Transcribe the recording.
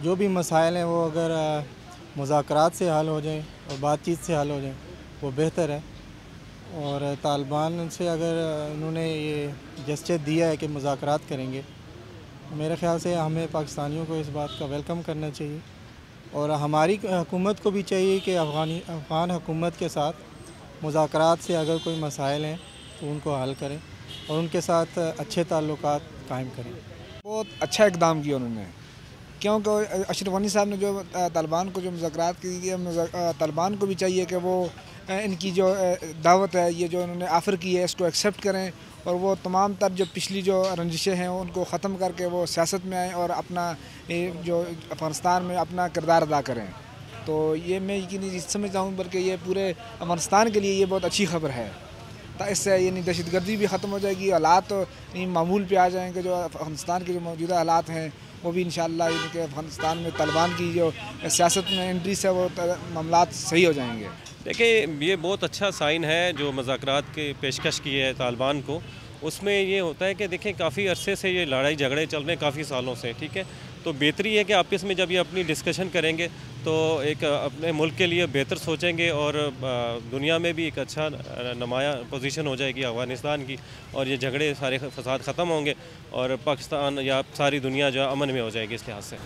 जो भी मसाइल हैं वो अगर मुज़ाकरात से हल हो जाएं और बातचीत से हल हो जाएं वो बेहतर है। और तालिबान से अगर उन्होंने ये जेस्चर दिया है कि मुज़ाकरात करेंगे, मेरे ख़्याल से हमें पाकिस्तानियों को इस बात का वेलकम करना चाहिए और हमारी हुकूमत को भी चाहिए कि अफ़गान हुकूमत के साथ मुज़ाकरात से अगर कोई मसाइल हैं तो उनको हल करें और उनके साथ अच्छे ताल्लुकात कायम करें। बहुत अच्छा इक़दाम किया उन्होंने, क्योंकि अशरफ गनी साहब ने जो तालिबान को जो मुज़ाकरात की है, तालिबान को भी चाहिए कि वो इनकी जो दावत है, ये जो इन्होंने ऑफ़र की है, इसको एक्सेप्ट करें और वो तमाम तर जो पिछली जो रंजिशें हैं उनको ख़त्म करके वो सियासत में आएँ और अपना जो अफ़गानिस्तान में अपना किरदार अदा करें। तो ये मैं यकीनी समझता हूँ, बल्कि ये पूरे अफ़गानिस्तान के लिए ये बहुत अच्छी खबर है। तो इससे यानी दहशतगर्दी भी ख़त्म हो जाएगी, हालात तो मामूल पे आ जाएंगे। जो अफ़गानिस्तान के जो मौजूदा हालात हैं वो भी इंशाअल्लाह इनके अफ़गानिस्तान में तालिबान की जो सियासत में एंट्री से वो मामलात सही हो जाएंगे। देखिए, ये बहुत अच्छा साइन है जो मुज़ाकरात की पेशकश की है तालिबान को। उसमें ये होता है कि देखें, काफ़ी अरसे से ये लड़ाई झगड़े चल रहे हैं, काफ़ी सालों से, ठीक है। तो बेहतरी है कि आपस में जब ये अपनी डिस्कशन करेंगे तो एक अपने मुल्क के लिए बेहतर सोचेंगे और दुनिया में भी एक अच्छा नुमाया पोजीशन हो जाएगी अफ़गानिस्तान की, और ये झगड़े सारे फसाद ख़त्म होंगे और पाकिस्तान या सारी दुनिया जो अमन में हो जाएगी इस लिहाज से।